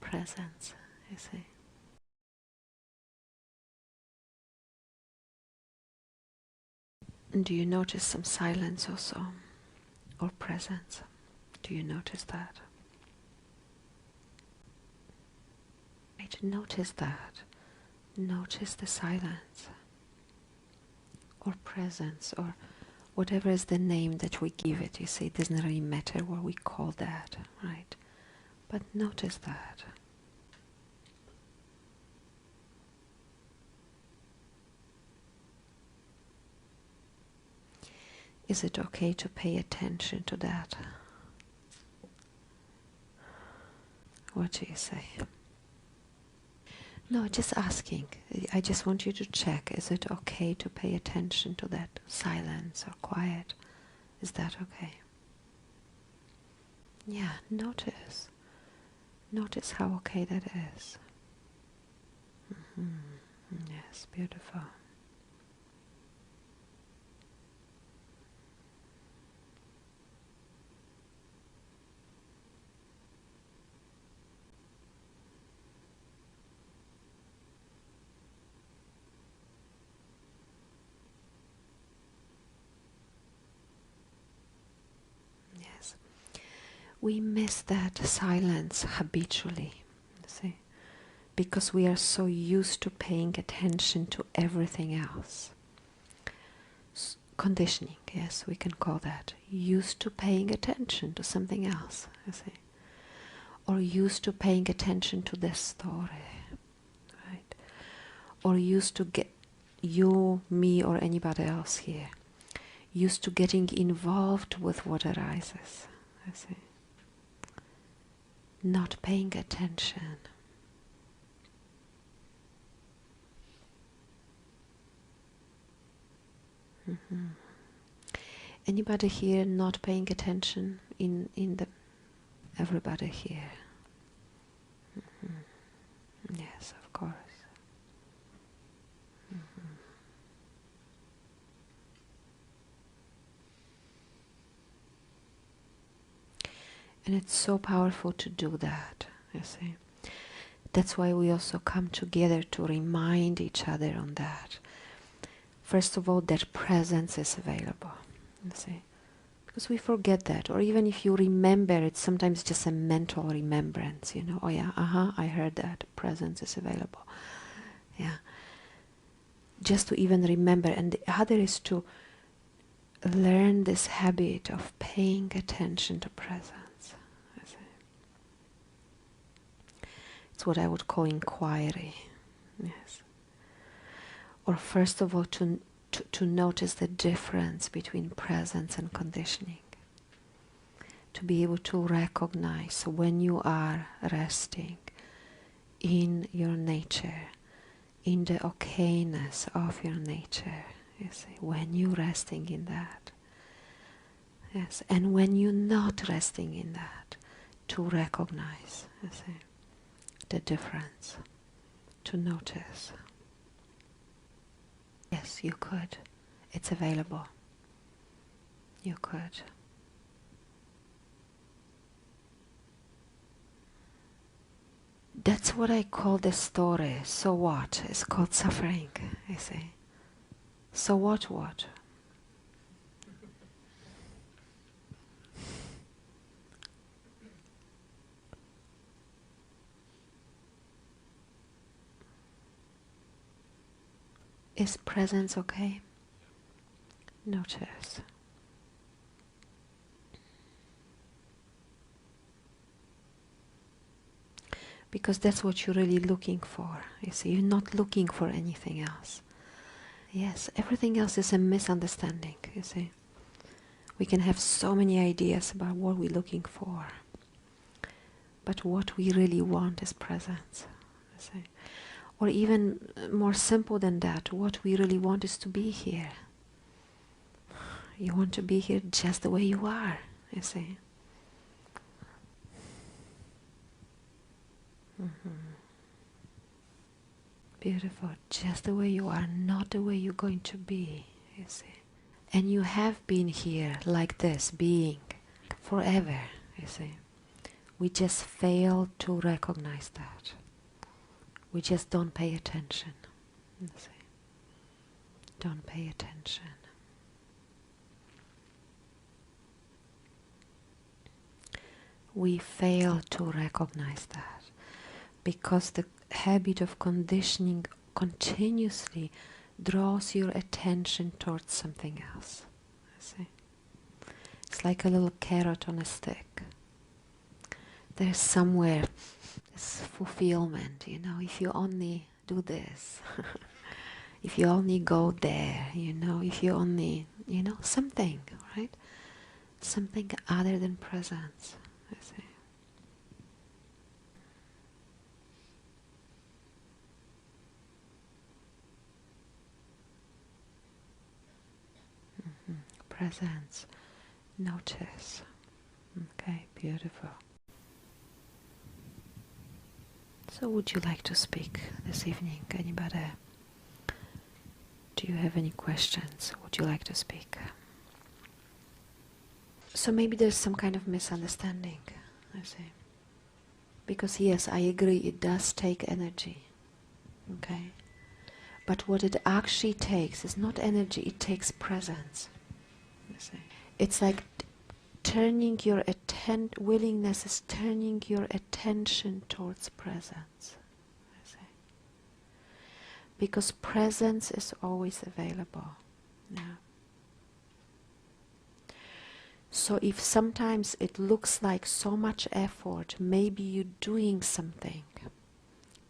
presence, you see. And do you notice some silence also, or presence? Do you notice that? Right, notice that. Notice the silence, or presence, or whatever is the name that we give it. You see, it doesn't really matter what we call that, right? But notice that. Is it okay to pay attention to that? What do you say? No, just asking. I just want you to check. Is it okay to pay attention to that silence or quiet? Is that okay? Yeah, notice. Notice how okay that is. Mm-hmm. Yes, beautiful. Yes. We miss that silence habitually, see, because we are so used to paying attention to everything else. Conditioning, yes, we can call that. Used to paying attention to something else, you see. Or used to paying attention to this story, right? Or used to get you, me, or anybody else here, used to getting involved with what arises, you see. Not paying attention. Mm-hmm. Anybody here not paying attention in the everybody here? Mm-hmm. Yes, of course. Mm-hmm. And it's so powerful to do that, you see. That's why we also come together to remind each other on that. First of all, that presence is available, you see. Because we forget that, or even if you remember, it's sometimes just a mental remembrance, you know. Oh yeah, I heard that, presence is available. Yeah. Just to even remember. And the other is to learn this habit of paying attention to presence. you see. It's what I would call inquiry. Yes. Or first of all, to notice the difference between presence and conditioning. To be able to recognize when you are resting in your nature, in the okayness of your nature, you see, when you're resting in that. Yes, and when you're not resting in that, to recognize, you see, the difference, to notice. Yes, you could. It's available. You could. That's what I call the story. So what? It's called suffering, you see. So what? Is presence okay? Notice. Because that's what you're really looking for. You see, you're not looking for anything else. Yes, everything else is a misunderstanding, you see. We can have so many ideas about what we're looking for. But what we really want is presence, you see. Or even more simple than that, what we really want is to be here. You want to be here just the way you are, you see. Mm-hmm. Beautiful, just the way you are, not the way you're going to be, you see. And you have been here like this, being, forever, you see. We just fail to recognize that. We just don't pay attention. You see? Don't pay attention. We fail to recognize that because the habit of conditioning continuously draws your attention towards something else. You see? It's like a little carrot on a stick. There's somewhere this fulfillment, if you only do this, if you only go there, if you only, something, right? Something other than presence, I see. Presence, notice. Okay, beautiful. So would you like to speak this evening? Anybody? Do you have any questions? Would you like to speak? So maybe there's some kind of misunderstanding, I see. Because yes, I agree, it does take energy. Okay? But what it actually takes is not energy, it takes presence. You see? It's like turning your willingness is turning your attention towards presence. I see. Because presence is always available. Yeah. So if sometimes it looks like so much effort, maybe you're doing something.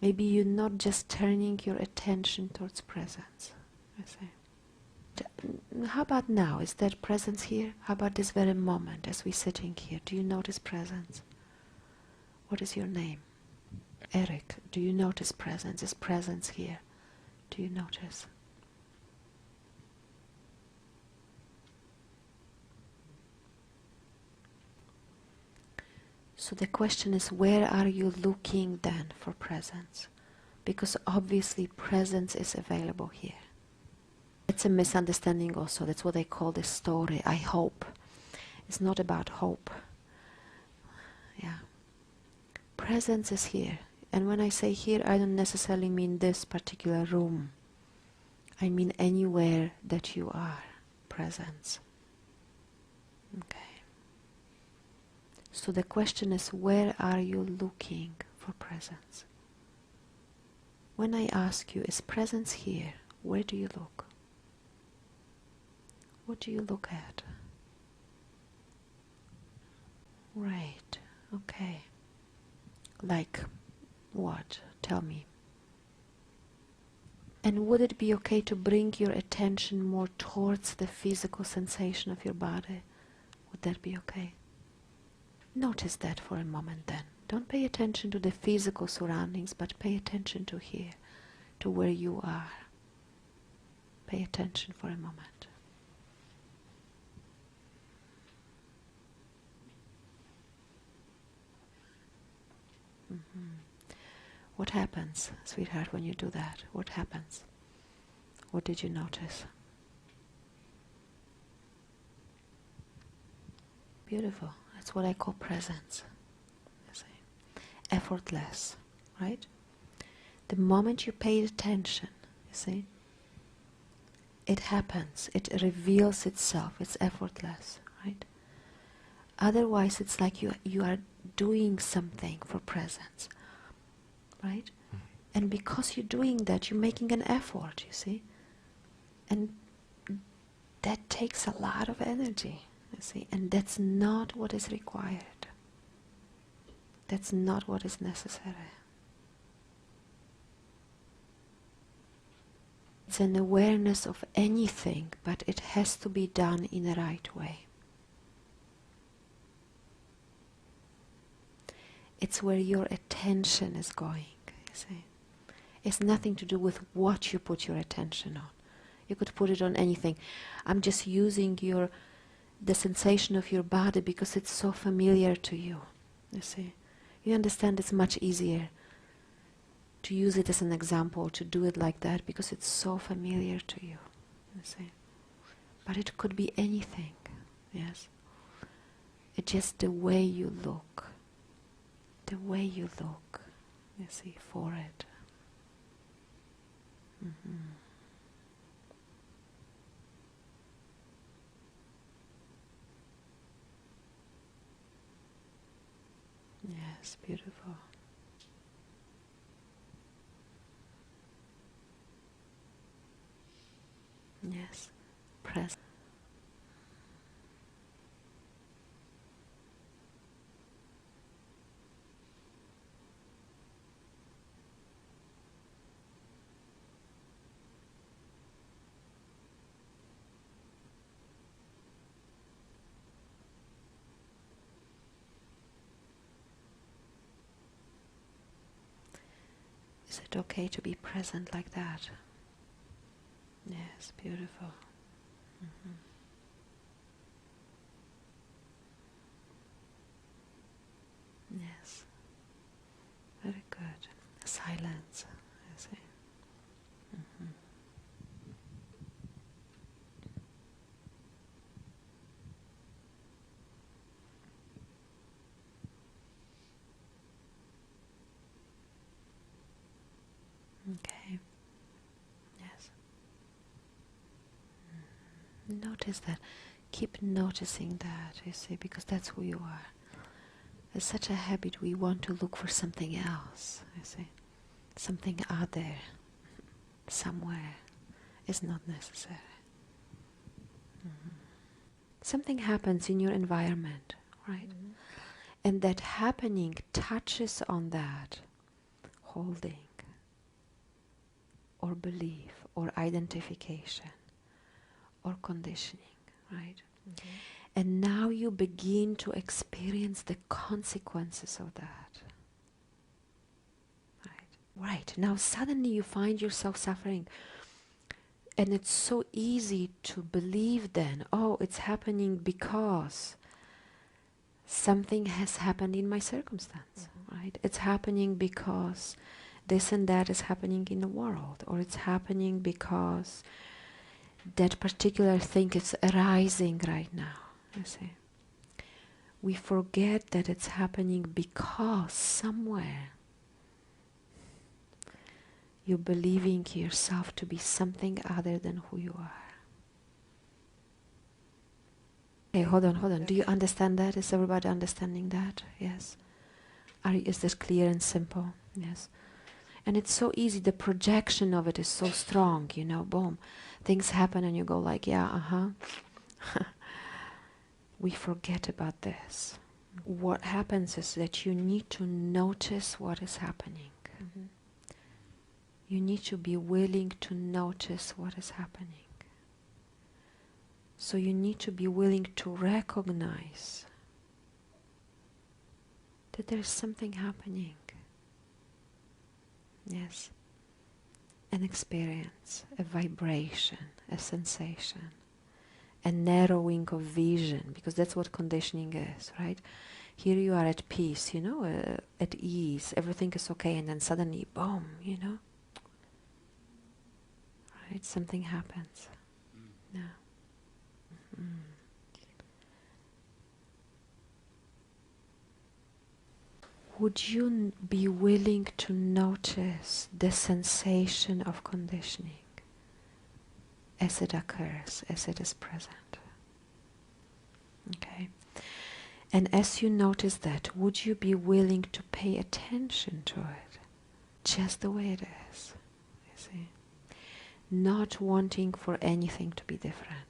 Maybe you're not just turning your attention towards presence. I see. How about now? Is there presence here? How about this very moment as we're sitting here? Do you notice presence? What is your name? Eric. Do you notice presence? Is presence here? Do you notice? So the question is, where are you looking then for presence? Because obviously presence is available here. It's a misunderstanding also. That's what they call the story. I hope. It's not about hope. Yeah. Presence is here. And when I say here, I don't necessarily mean this particular room. I mean anywhere that you are. Presence. Okay. So the question is, where are you looking for presence? When I ask you, is presence here? Where do you look? What do you look at? Right, okay. Like what? Tell me. And would it be okay to bring your attention more towards the physical sensation of your body? Would that be okay? Notice that for a moment then. Don't pay attention to the physical surroundings, but pay attention to here, to where you are. Pay attention for a moment. Mm-hmm. What happens, sweetheart, when you do that? What happens? What did you notice? Beautiful. That's what I call presence. You see? Effortless, right? The moment you pay attention, you see, it happens. It reveals itself. It's effortless, right? Otherwise, it's like you are doing something for presence, right? And because you're doing that, you're making an effort, you see? And that takes a lot of energy, you see? And that's not what is required. That's not what is necessary. It's an awareness of anything, but it has to be done in the right way. It's where your attention is going, you see. It's nothing to do with what you put your attention on. You could put it on anything. I'm just using the sensation of your body because it's so familiar to you, you see. You understand it's much easier to use it as an example, to do it like that, because it's so familiar to you, you see. But it could be anything, yes. It's just the way you look. the way you look, you see, for it. Yes, beautiful. Yes, present. Is it okay to be present like that? Yes, beautiful. Yes, very good. Silence, I see. Okay, yes. Notice that. Keep noticing that, you see, because that's who you are. It's such a habit, we want to look for something else, you see. Something out there, somewhere, is not necessary. Something happens in your environment, right? And that happening touches on that holding or belief or identification or conditioning, right? And now you begin to experience the consequences of that. Right. Now suddenly you find yourself suffering. And it's so easy to believe then, oh, it's happening because something has happened in my circumstance, right? It's happening because this and that is happening in the world, or it's happening because that particular thing is arising right now, you see. We forget that it's happening because somewhere you're believing yourself to be something other than who you are. Okay, hold on. Do you understand that? Is everybody understanding that? Yes. Is this clear and simple? Yes. And it's so easy. The projection of it is so strong, you know, boom. Things happen and you go like, yeah, We forget about this. What happens is that you need to notice what is happening. You need to be willing to notice what is happening. So you need to be willing to recognize that there is something happening. Yes. An experience, a vibration, a sensation, a narrowing of vision, because that's what conditioning is, right? Here you are at peace, you know, at ease, everything is okay, and then suddenly, boom, you know, right? Something happens. Yeah. Would you be willing to notice the sensation of conditioning as it occurs, as it is present? Okay. And as you notice that, would you be willing to pay attention to it, just the way it is? You see, not wanting for anything to be different.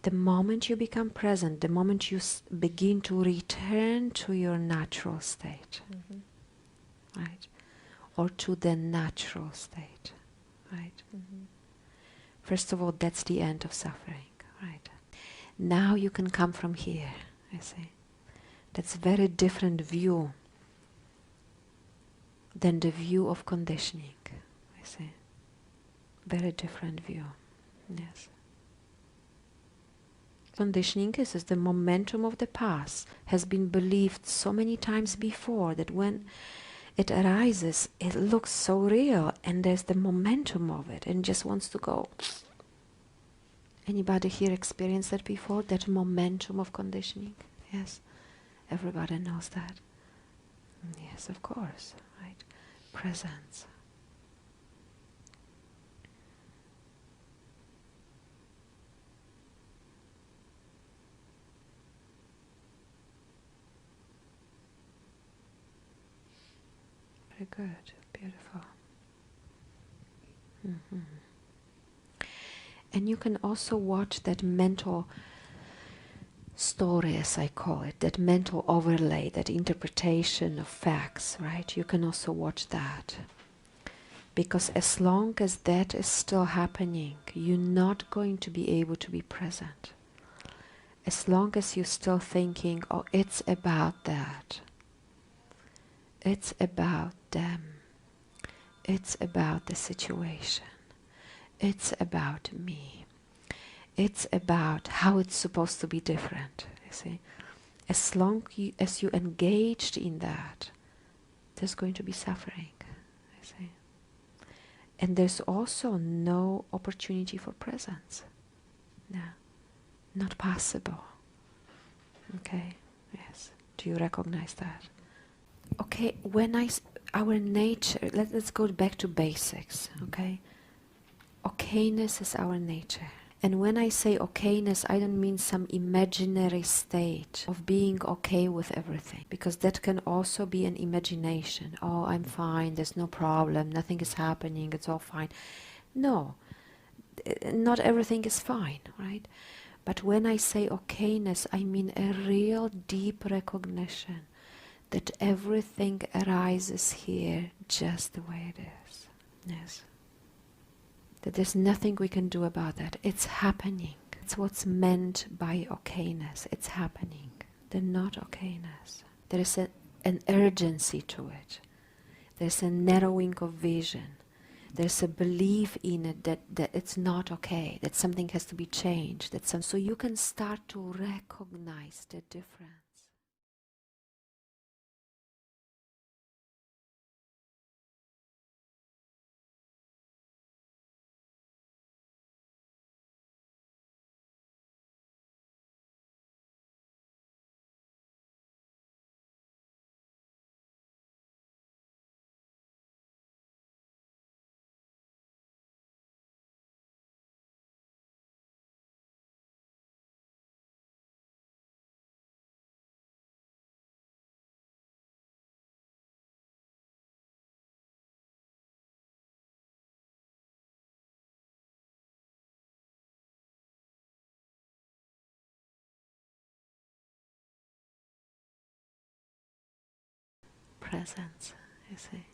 The moment you become present, the moment you begin to return to your natural state, right? Or to the natural state, right? First of all, that's the end of suffering, right? Now you can come from here, I see. That's a very different view than the view of conditioning, I see. Very different view, yes. conditioning is the momentum of the past has been believed so many times before that when it arises, it looks so real, and there's the momentum of it, and just wants to go. Anybody here experienced that before? That momentum of conditioning? Yes, everybody knows that. Yes, of course, right? Presence. Very good, beautiful. Mm-hmm. And you can also watch that mental story, as I call it, that mental overlay, that interpretation of facts, right? You can also watch that. Because as long as that is still happening, you're not going to be able to be present. As long as you're still thinking, oh, it's about that. It's about them. It's about the situation. It's about me. It's about how it's supposed to be different, you see. As long as you engaged in that, there's going to be suffering, you see. And there's also no opportunity for presence. No, not possible. Okay, yes. Do you recognize that? Okay, our nature, let's go back to basics, okay? Okayness is our nature. And when I say okayness, I don't mean some imaginary state of being okay with everything, because that can also be an imagination. Oh, I'm fine, there's no problem, nothing is happening, it's all fine. No, not everything is fine, right? But when I say okayness, I mean a real deep recognition that everything arises here just the way it is. Yes. That there's nothing we can do about that. It's happening. It's what's meant by okayness. It's happening. They're not okayness. There is an urgency to it. There's a narrowing of vision. There's a belief in it that it's not okay, that something has to be changed. So you can start to recognize the difference. Presence, you see.